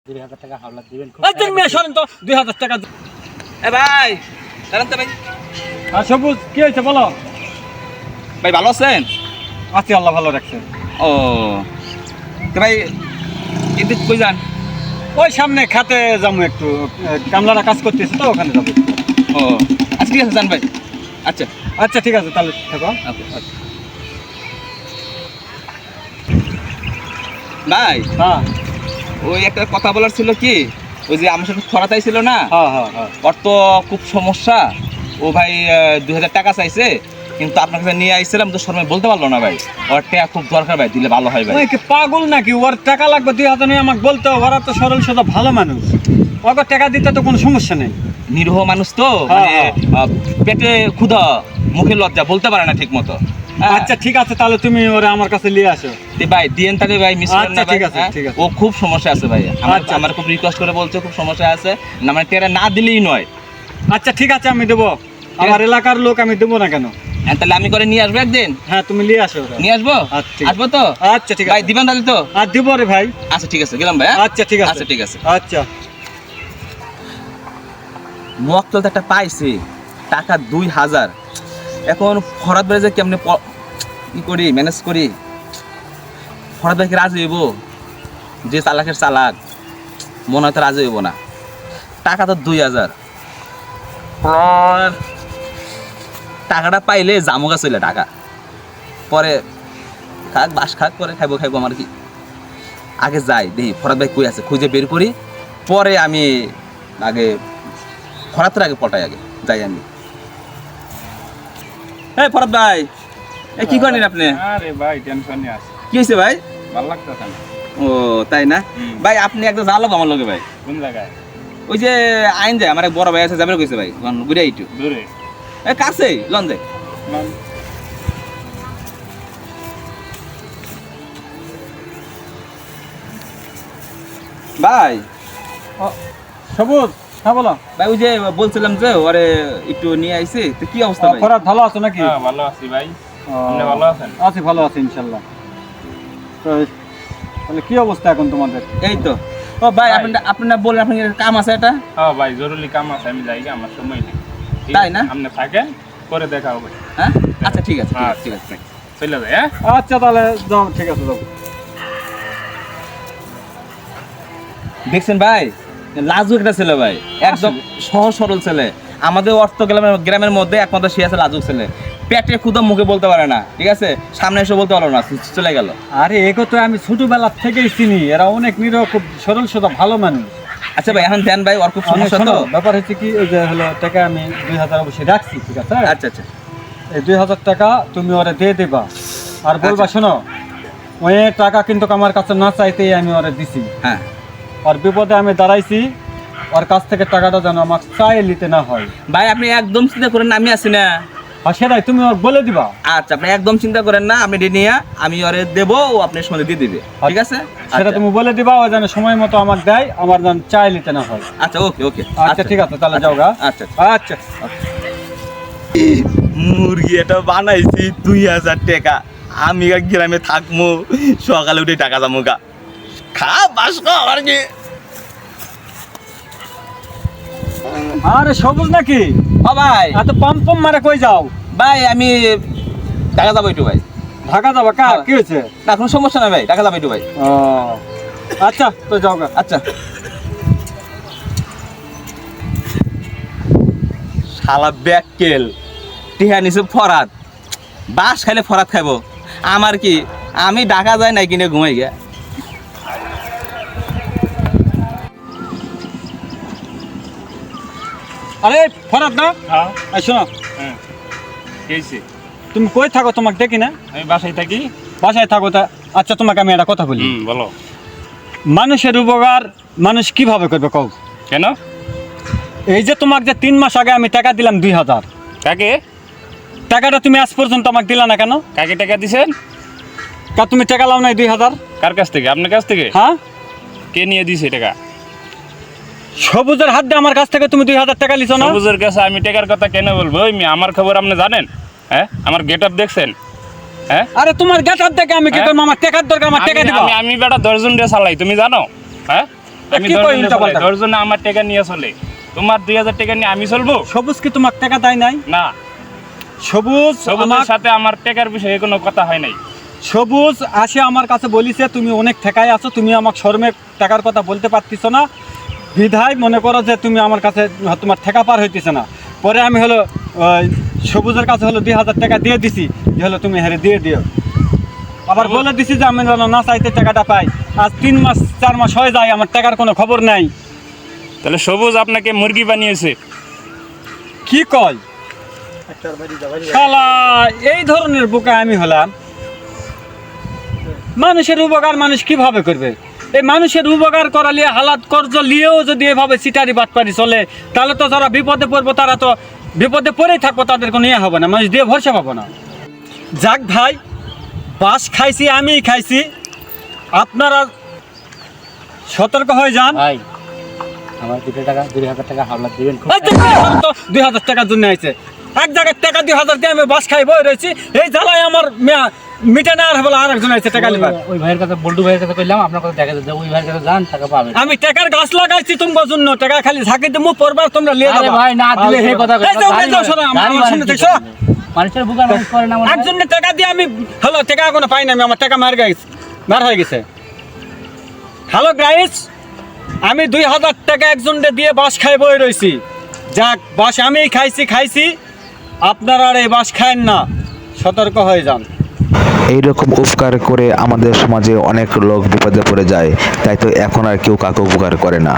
2000 টাকা হাওলা দিবেন। তুমি সরেন তো 2000 টাকা। এ ভাই দাঁড়ান তো ভাই। সবুজ কি হয়েছে বলো। ভাই ভালো আছেন? আছি, আল্লাহ ভালো রাখছে। ও তো ভাই এদিক কই যান? ওই সামনে খাতে যাবো একটু, কামলারা কাজ করতেছে তো ওখানে যাবো। ও আচ্ছা ঠিক আছে যান ভাই। আচ্ছা আচ্ছা ঠিক আছে তাহলে থাকো। ভাই হ্যাঁ ওই একটা কথা বলার ছিল কি, ওই যে আমার সাথে খরাতাই ছিল না, হ্যাঁ হ্যাঁ হ্যাঁ। ওর তো খুব সমস্যা। ও ভাই 2000 টাকা চাইছে, কিন্তু আপনার কাছে নিয়ে আইছিলাম তো শর্মে বলতে পারলো না ভাই। ওর টাকা খুব দরকার ভাই, দিলে ভালো হয় ভাই। ওই কি পাগল নাকি? ওর টাকা লাগবে 2000 নিয়ে আমাকে বলতে হবে। ওরা তো সরল সোজা ভালো মানুষ, ওকে টাকা দিতে তো কোনো সমস্যা নেই। নিরীহ মানুষ তো, মানে পেটে ক্ষুধা মুখে লজ্জা, বলতে পারে না ঠিক মতো। আচ্ছা ঠিক আছে তাহলে তুমি ওরা আমার কাছে নিয়ে আসো। ভাই দিয়েন তাহলে ভাই, মিস করেন না ভাই। ঠিক আছে ঠিক আছে। ও খুব সমস্যা আছে ভাই, আচ্ছা। আমার খুব রিকোয়েস্ট করে বলছে খুব সমস্যা আছে না, মানে টেরা না দিলেই নয়। আচ্ছা ঠিক আছে আমি দেবো, আমার এলাকার লোক, আমি দেবো না কেন। হ্যাঁ তাহলে আমি করে নিয়ে আসবো একদিন। হ্যাঁ তুমি নিয়ে আসো ওরা। নিয়ে আসবো। আচ্ছা আসবো তো? আচ্ছা ঠিক ভাই আছে। দিবেন তাহলে তো? আর দিব রে ভাই। আচ্ছা ঠিক আছে, গেলাম ভাই। আচ্ছা ঠিক আছে। আচ্ছা ঠিক আছে। আচ্ছা মক্কেল তো একটা পাইছি টাকা 2000। এখন ফরাদ ভাই যে কেমনে কি করি, ম্যানেজ করি। ফরাদ ভাইকে রাজি হইব? যে চালাকের চালাক, মনে হয় তো রাজি হইব না। টাকা তো 2000, টাকাটা পাইলে জামুগা চলে টাকা, পরে খাক বাস খাক করে খাইবো আমার কি। আগে যাই দেখি ফরাদ ভাই কই আছে, খুঁজে বের করি, পরে আমি আগে ফরাতের আগে পটাই, আগে যাই আমি। এই ফরাদ ভাই, এই কি করেন আপনি? আরে ভাই টেনশনই আছে, কি হয়েছে ভাই? ভালো লাগতেছে না। ও তাই না ভাই, আপনি একদম জানলো আমার লগে ভাই। কোন জায়গায়? ওই যে আইন যায়, আমার এক বড় ভাই আছে, যাবে কইছে ভাই ঘুরে আইটু। দূরে? এই কাছে লন যায়। ভাই সবুজ হ্যাঁ বলো। ভাই ওই যে বলছিলাম যে ওরে একটু নিয়ে আইছি, তো কি অবস্থা ভাই? ফরাদ ভালো আছো নাকি? হ্যাঁ ভালো আছি ভাই, আপনি ভালো আছেন? আছি, ভালো আছি ইনশাল্লাহ। তো তাহলে কি অবস্থা এখন তোমাদের? এই তো। ও ভাই ভাই। আপনার বলেন, আপনার কাম আছে এটা? হ্যাঁ ভাই জরুরি কাম আছে, আমি যাই, আমার সময় নেই। তাই না? আপনি থাকেন, পরে দেখা হবে। হ্যাঁ আচ্ছা ঠিক আছে ঠিক আছে। চলে যায়। হ্যাঁ আচ্ছা তাহলে যাও, ঠিক আছে যাও। দেখছেন ভাই, লাজুক একটা ছেলে ভাই, একদম সহজ সরল ছেলে। আমাদের অর্থ গ্রামের মধ্যে একমাত্র সে আছে লাজুক ছেলে। পেটে ক্ষুধা মুখে বলতে পারে না, ঠিক আছে, সামনে এসে বলতে পারলো না, চলে গেল। আরে এগো তো আমি ছোটবেলা থেকেই চিনি, এরা অনেক নিরহ, খুব সরল সোজা ভালো মানুষ। আচ্ছা ভাই এখন দেন ভাই, ওর খুব সমস্যা তো। ব্যাপার হচ্ছে কি, ওই যে হলো টাকা আমি 2000 অবশ্যই রাখছি, ঠিক আছে? আচ্ছা আচ্ছা এই 2000 টাকা তুমি ওরে দিয়ে দেবা, আর বলবা শোনো ওই টাকা কিন্তু আমার কাছে না চাইতেই আমি ওরে দিছি। হ্যাঁ আর বিপদে আমি দাঁড়াইছি, ওর কাছ থেকে টাকাটা যেন আমার চাই নিতে না হয়। ভাই আপনি একদম চিন্তা করেন না, আমি আছি না। আর সেটাই তুমি ওর বলে দিবা। আচ্ছা আপনি একদম চিন্তা করেন না, আমি নিয়ে আমি ওরে দেবো, ও আপনার সঙ্গে দিয়ে দিবে, ঠিক আছে? সেটা তুমি বলে দিবা, ও যেন সময় মতো আমার দেয়, আমার যেন চাই নিতে না হয়। আচ্ছা ওকে ওকে আচ্ছা ঠিক আছে তাহলে যাও গা। আচ্ছা আচ্ছা মুরগি এটা বানাইছি 2000 টাকা, আমি গ্রামে থাকবো, সকালে উঠে টাকা যাবো গা, খা বাস আর কি। আরে সবুজ নাকি? ও ভাই, এত পাম পাম মারে কই যাও? ভাই আমি টাকা যাবো একটু ভাই। ঢাকা যাবা? কি হয়েছে? না কোনো সমস্যা নাই ভাই, টাকা যাবো একটু ভাই। ও আচ্ছা তো যাও গা। আচ্ছা শালা ব্যাককেল টিহা নিছে ফরাত, বাস খাইলে ফরাত খাইবো, আমার কি, আমি ঢাকা যাই নাই কিনে ঘুমাই গে। আরে ফরাদ না? হ্যাঁ এই শোনো, হ্যাঁ কি হয়েছে? তুমি কই থাকো? তোমাকে দেখি না। আমি বাসায় থাকি। বাসায় থাকো তা? আচ্ছা তোমাকে আমি একটা কথা বলি, বলো। মানুষের উপকার মানুষ কিভাবে করবে কও? কেন? এই যে তোমাকে যে 3 মাস আগে আমি টাকা দিলাম 2000, কাকে? টাকাটা তুমি আজ পর্যন্ত আমাকে দিলা না কেন? কাকে টাকা দিছেন? তুমি টাকা লাও নাই 2000? কার কাছ থেকে? আপনার কাছ থেকে? হ্যাঁ, কে নিয়ে দিছে টাকা? সবুজের হাত দিয়ে আমার কাছ থেকে তুমি 2000 টাকা লিছো না? সবুজের কাছে আমি টাকার কথা কেন বলবো? ওই আমার খবর আপনি জানেন? হ্যাঁ আমার গেট আপ দেখছেন? হ্যাঁ আরে তোমার গেট আপ দেখে আমি কি করব? আমার টাকার দরকার, আমার টাকা দিবা। আমি বেটা 10 জন দিয়ে চালাই, তুমি জানো? হ্যাঁ আমি কি কই দশজনের উল্টা বলে, পাল্টা? দশজনে আমার টাকা নিয়ে চলে, তোমার 2000 টাকা নিয়ে আমি চলবো? সবুজ কি তোমার টাকা দেয় নাই? না, সবুজ সবুজের সাথে আমার টাকার বিষয়ে কোনো কথা হয় নাই। সবুজ আসে আমার কাছে বলিছে তুমি অনেক ঠেকায় আছো, তুমি আমাকে শর্মে টাকার কথা বলতে পারতিছো না, বিধায় মনে করো যে তুমি আমার কাছে তোমার ঠেকা পার হইতেছে না। পরে আমি হলো সবুজের কাছে হলো 2000 টাকা দিয়ে দিছি, যে হলো তুমি হেরে দিয়ে দিও। আবার বলে দিছি যে আমি যেন না চাইতে টাকাটা পাই। আজ 3 মাস 4 মাস হয়ে যায়, আমার টাকার কোনো খবর নাই। তাহলে সবুজ আপনাকে মুরগি বানিয়েছে? কি কয় শালা, এই ধরনের বোকা আমি হলাম? মানুষের উপকার মানুষ কিভাবে করবে? এই মানুষের উপকার করালে হালাত কর্জ নিয়েও যদি এভাবে সিটারি বাটপারি চলে, তাহলে তো যারা বিপদে পড়বো তারা তো বিপদে পড়েই থাকবো, তাদের কোনো ইয়ে হবে না, মানুষ দিয়ে ভরসা পাবো না। যাক ভাই, বাস খাইছি আমিই খাইছি, আপনারা সতর্ক হয়ে যান। ভাই আমার 2000 টাকা হাওলাত দিবেন? এই যে 2000 টাকার জন্য আইছে, এক জায়গায় টাকা 2000 দিয়ে আমি বাস খাই বই রয়েছি, এই জ্বালায় আমার মিটে না আর বলে আরেকজন আইছে টাকা লিবার। ওই ভাইয়ের কথা, বল্টু ভাইয়ের কথা কইলাম, আপনার কথা দেখা যাচ্ছে, ওই ভাইয়ের কাছে যান, টাকা পাবেন। আমি টাকার গাছ লাগাইছি তোমার জন্য, টাকা খালি ঝাঁকি দেবো পরবার তোমরা লিয়ে আরে যাবা। ভাই না দিলে এই কথা কই, এই যাও, এই যাও, শোনো, আমার শুনে দেখছো? মানুষের বুকার মানুষ করে না, একজনের টাকা দিয়ে আমি হলো টাকা এখনো পাই না, আমি আমার টাকা মার হয়ে গেছে। হ্যালো গাইস, আমি 2000 টাকা একজনকে দিয়ে বাস খাই বই রয়েছি। যাক, বাস আমি খাইছি, আপনারা আর এই বাস খায়েন না, সতর্ক হয়ে যান। এইরকম উপকার করে আমাদের সমাজে অনেক লোক বিপদে পড়ে যায়, তাই তো এখন আর কেউ কাউকে উপকার করে না।